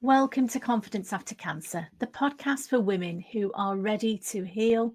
Welcome to Confidence After Cancer, the podcast for women who are ready to heal,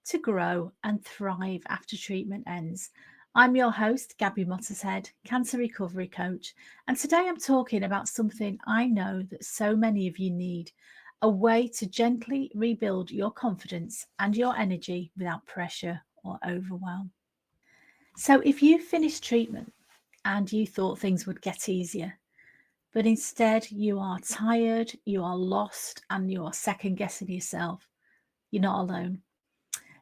to grow, and thrive after treatment ends. I'm your host, Gabby Mottershead, cancer recovery coach, and today I'm talking about something I know that so many of you need: a way to gently rebuild your confidence and your energy without pressure or overwhelm. So, if you finished treatment and you thought things would get easier, but instead you are tired, you are lost, and you are second guessing yourself, you're not alone.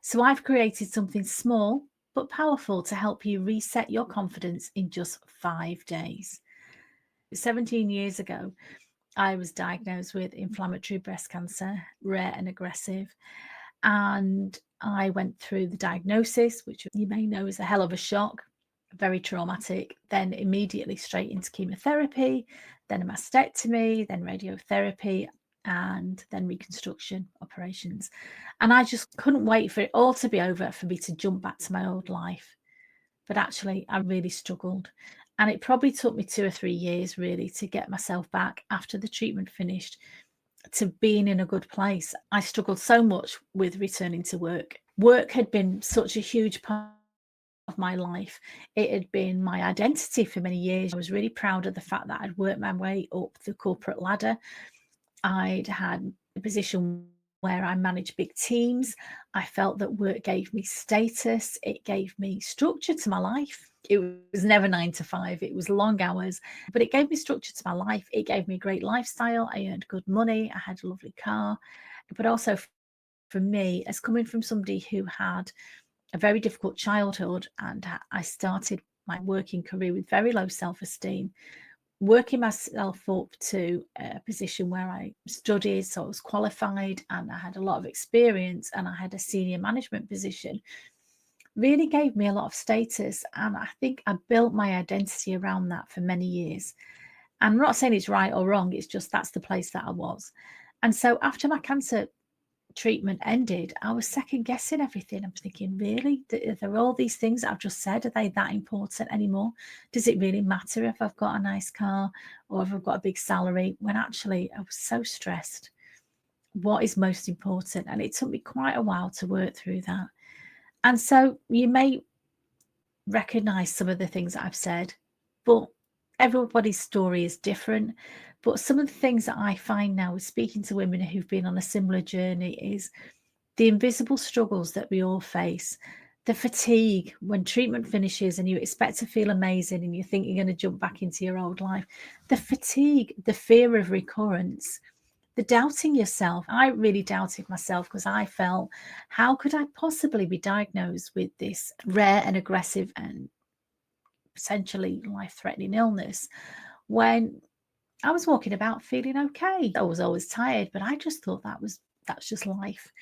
So I've created something small but powerful to help you reset your confidence in just 5 days. 17 years ago, I was diagnosed with inflammatory breast cancer, rare and aggressive. And I went through the diagnosis, which you may know is a hell of a shock, very traumatic, then immediately straight into chemotherapy, then a mastectomy, then radiotherapy, and then reconstruction operations. And I just couldn't wait for it all to be over for me to jump back to my old life. But actually, I really struggled. And it probably took me 2 or 3 years really to get myself back after the treatment finished to being in a good place. I struggled so much with returning to work. Work had been such a huge part of my life. It had been my identity for many years. I was really proud of the fact that I'd worked my way up the corporate ladder. I'd had a position where I managed big teams. I felt that work gave me status. It gave me structure to my life. It was never 9 to 5. It was long hours, but it gave me structure to my life. It gave me a great lifestyle. I earned good money. I had a lovely car. But also for me, as coming from somebody who had a very difficult childhood, and I started my working career with very low self-esteem, working myself up to a position where I studied, so I was qualified and I had a lot of experience and I had a senior management position, really gave me a lot of status. And I think I built my identity around that for many years. And I'm not saying it's right or wrong, it's just that's the place that I was. And so after my cancer treatment ended, I was second guessing everything. I'm thinking, really? Are there all these things that I've just said? Are they that important anymore? Does it really matter if I've got a nice car or if I've got a big salary? When actually I was so stressed. What is most important? And it took me quite a while to work through that. And so you may recognize some of the things that I've said, but everybody's story is different. But some of the things that I find now with speaking to women who've been on a similar journey is the invisible struggles that we all face, the fatigue when treatment finishes and you expect to feel amazing and you think you're going to jump back into your old life, the fatigue, the fear of recurrence, the doubting yourself. I really doubted myself because I felt, how could I possibly be diagnosed with this rare and aggressive and potentially life-threatening illness when I was walking about feeling okay? I was always tired, but I just thought that's just life.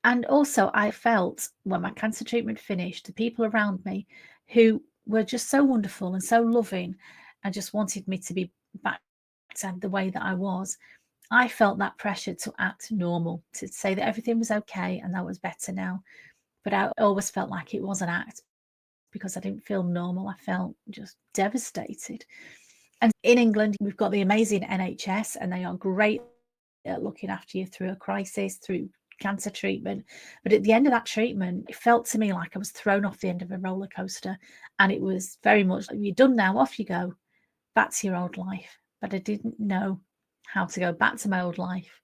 And also, I felt when my cancer treatment finished, the people around me who were just so wonderful and so loving and just wanted me to be back to the way that I was, I felt that pressure to act normal, to say that everything was okay and that was better now. But I always felt like it was an act because I didn't feel normal. I felt just devastated. And in England, we've got the amazing NHS, and they are great at looking after you through a crisis, through cancer treatment. But at the end of that treatment, it felt to me like I was thrown off the end of a roller coaster. And it was very much like, you're done now, off you go, back to your old life. But I didn't know how to go back to my old life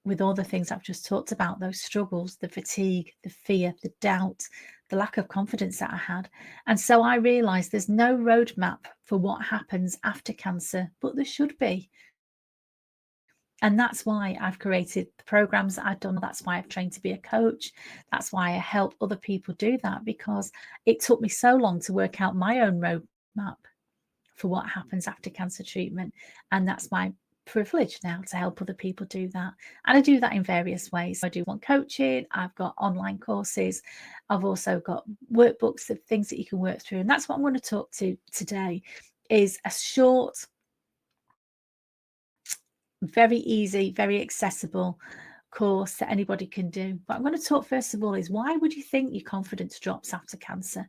with all the things I've just talked about, those struggles, the fatigue, the fear, the doubt, the lack of confidence that I had. And so I realized there's no roadmap for what happens after cancer, but there should be. And that's why I've created the programs that I've done. That's why I've trained to be a coach. That's why I help other people do that, because it took me so long to work out my own roadmap for what happens after cancer treatment. And that's my privilege now to help other people do that. And I do that in various ways. I do one coaching, I've got online courses, I've also got workbooks of things that you can work through. And that's what I'm going to talk to today, is a short, very easy, very accessible course that anybody can do. But I'm going to talk first of all is, why would you think your confidence drops after cancer?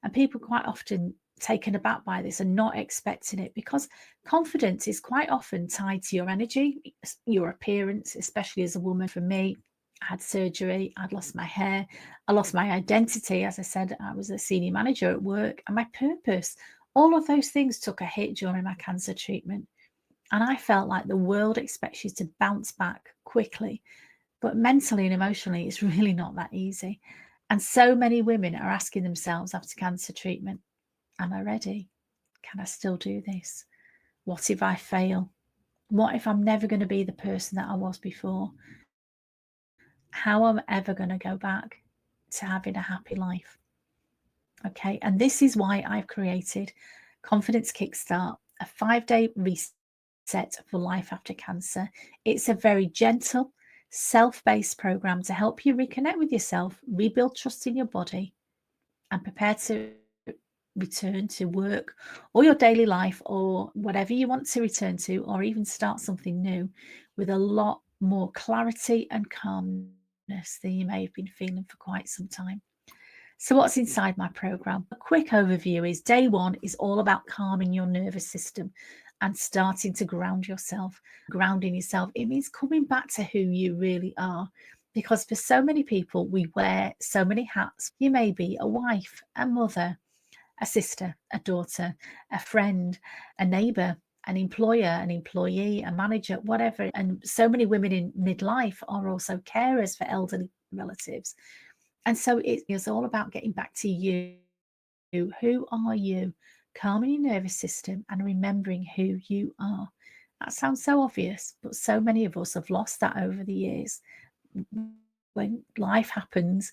And people quite often taken aback by this and not expecting it, because confidence is quite often tied to your energy, your appearance, especially as a woman. For me, I had surgery, I'd lost my hair, I lost my identity. As I said, I was a senior manager at work, and my purpose, all of those things took a hit during my cancer treatment. And I felt like the world expects you to bounce back quickly. But mentally and emotionally, it's really not that easy. And so many women are asking themselves after cancer treatment, am I ready? Can I still do this? What if I fail? What if I'm never going to be the person that I was before? How am I ever going to go back to having a happy life? Okay, and this is why I've created Confidence Kickstart, a 5-day reset for life after cancer. It's a very gentle, self-based program to help you reconnect with yourself, rebuild trust in your body, and prepare to return to work or your daily life or whatever you want to return to, or even start something new with a lot more clarity and calmness than you may have been feeling for quite some time. So what's inside my program? A quick overview is day 1 is all about calming your nervous system and starting to ground yourself. Grounding yourself, it means coming back to who you really are. Because for so many people, we wear so many hats. You may be a wife, a mother, a sister, a daughter, a friend, a neighbor, an employer, an employee, a manager, whatever. And so many women in midlife are also carers for elderly relatives. And so it is all about getting back to you. Who are you? Calming your nervous system and remembering who you are. That sounds so obvious, but so many of us have lost that over the years. When life happens,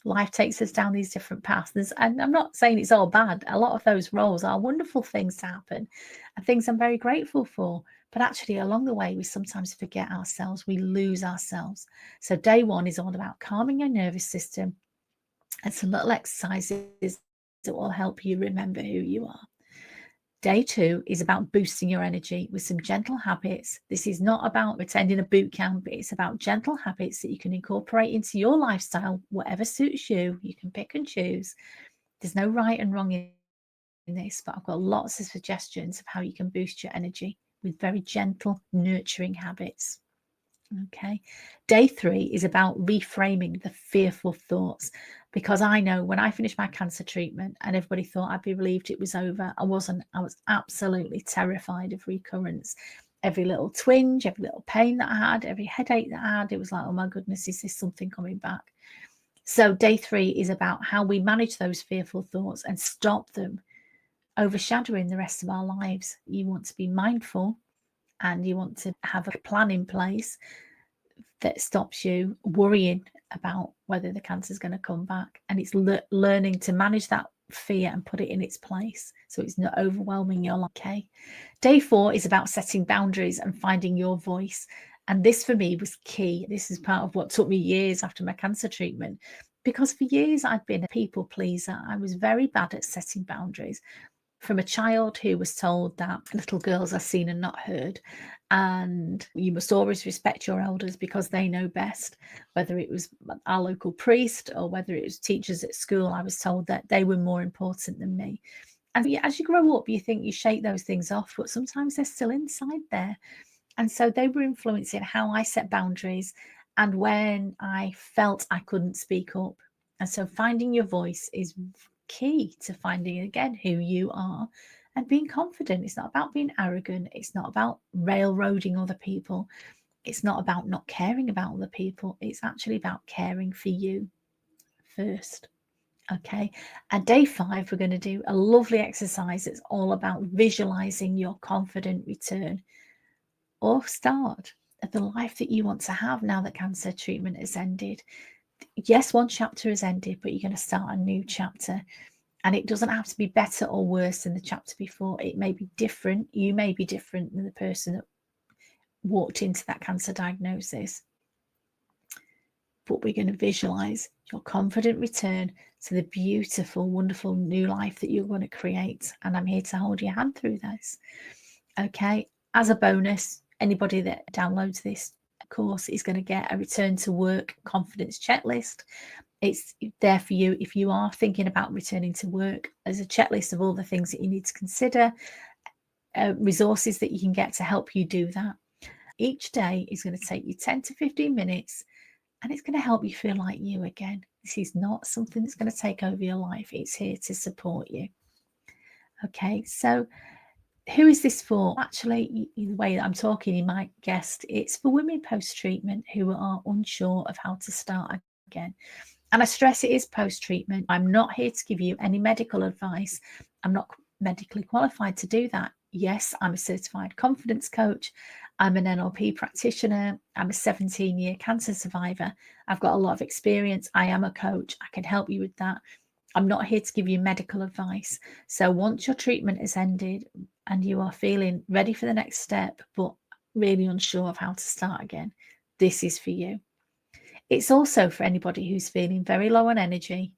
life takes us down these different paths. And I'm not saying it's all bad. A lot of those roles are wonderful things to happen and things I'm very grateful for. But actually, along the way, we sometimes forget ourselves. We lose ourselves. So day 1 is all about calming your nervous system and some little exercises that will help you remember who you are. Day 2 is about boosting your energy with some gentle habits. This is not about attending a boot camp. It's about gentle habits that you can incorporate into your lifestyle, whatever suits you. You can pick and choose. There's no right and wrong in this, but I've got lots of suggestions of how you can boost your energy with very gentle, nurturing habits. Okay. Day 3 is about reframing the fearful thoughts, because I know when I finished my cancer treatment and everybody thought I'd be relieved it was over, I wasn't. I was absolutely terrified of recurrence. Every little twinge, every little pain that I had, every headache that I had, it was like, oh my goodness, is this something coming back? So day 3 is about how we manage those fearful thoughts and stop them overshadowing the rest of our lives. You want to be mindful and you want to have a plan in place that stops you worrying about whether the cancer is going to come back. And it's learning to manage that fear and put it in its place so it's not overwhelming your life. Okay. Day 4 is about setting boundaries and finding your voice. And this for me was key. This is part of what took me years after my cancer treatment, because for years I'd been a people pleaser. I was very bad at setting boundaries. From a child who was told that little girls are seen and not heard, and you must always respect your elders because they know best. Whether it was our local priest or whether it was teachers at school, I was told that they were more important than me. And as you grow up, you think you shake those things off, but sometimes they're still inside there. And so they were influencing how I set boundaries and when I felt I couldn't speak up. And so finding your voice is key to finding again who you are and being confident. It's not about being arrogant. It's not about railroading other people. It's not about not caring about other people. It's actually about caring for you first. Okay. And day 5, we're going to do a lovely exercise that's all about visualizing your confident return or start of the life that you want to have now that cancer treatment has ended. Yes, one chapter has ended, but you're going to start a new chapter. And it doesn't have to be better or worse than the chapter before. It may be different. You may be different than the person that walked into that cancer diagnosis. But we're going to visualize your confident return to the beautiful, wonderful new life that you're going to create. And I'm here to hold your hand through this. Okay. As a bonus, anybody that downloads this course is going to get a return to work confidence checklist. It's there for you if you are thinking about returning to work. There's a checklist of all the things that you need to consider, resources that you can get to help you do that. Each day is going to take you 10 to 15 minutes, and it's going to help you feel like you again. This is not something that's going to take over your life. It's here to support you. Okay, so who is this for? Actually, the way that I'm talking, you might guess it's for women post-treatment who are unsure of how to start again. And I stress it is post-treatment. I'm not here to give you any medical advice. I'm not medically qualified to do that. Yes, I'm a certified confidence coach. I'm an NLP practitioner. I'm a 17-year cancer survivor. I've got a lot of experience. I am a coach. I can help you with that. I'm not here to give you medical advice. So once your treatment has ended and you are feeling ready for the next step, but really unsure of how to start again, this is for you. It's also for anybody who's feeling very low on energy,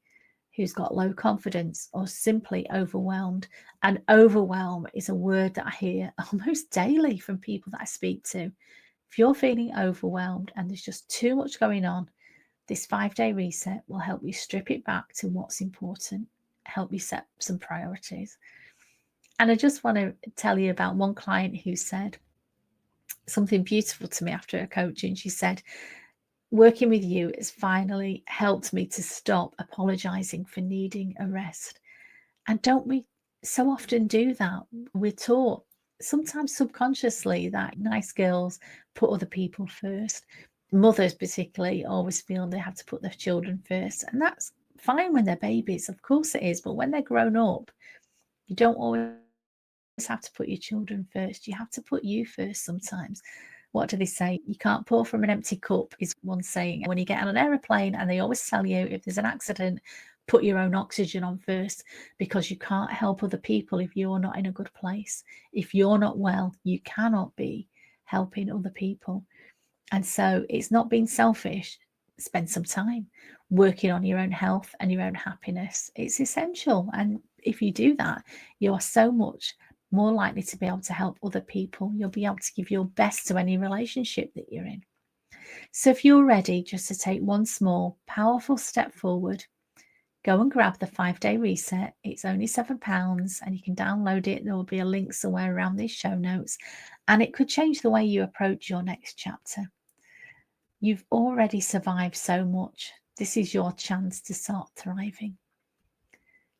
who's got low confidence, or simply overwhelmed. And overwhelm is a word that I hear almost daily from people that I speak to. If you're feeling overwhelmed and there's just too much going on, this 5-day reset will help you strip it back to what's important, help you set some priorities. And I just want to tell you about one client who said something beautiful to me after her coaching. She said, working with you has finally helped me to stop apologizing for needing a rest. And don't we so often do that? We're taught, sometimes subconsciously, that nice girls put other people first. Mothers particularly always feel they have to put their children first. And that's fine when they're babies, of course it is. But when they're grown up, you don't always have to put your children first. You have to put you first sometimes. What do they say? You can't pour from an empty cup, is one saying. When you get on an aeroplane, and they always tell you if there's an accident, put your own oxygen on first, because you can't help other people if you're not in a good place. If you're not well, you cannot be helping other people. And so it's not being selfish. Spend some time working on your own health and your own happiness. It's essential. And if you do that, you are so much more likely to be able to help other people. You'll be able to give your best to any relationship that you're in. So if you're ready just to take one small, powerful step forward, go and grab the 5-day reset. It's only £7 and you can download it. There will be a link somewhere around these show notes, and it could change the way you approach your next chapter. You've already survived so much. This is your chance to start thriving.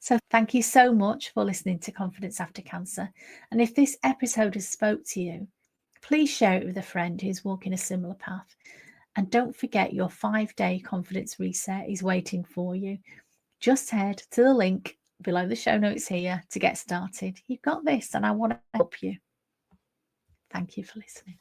So thank you so much for listening to Confidence After Cancer. And if this episode has spoke to you, please share it with a friend who's walking a similar path. And don't forget, your 5-day confidence reset is waiting for you. Just head to the link below the show notes here to get started. You've got this, and I want to help you. Thank you for listening.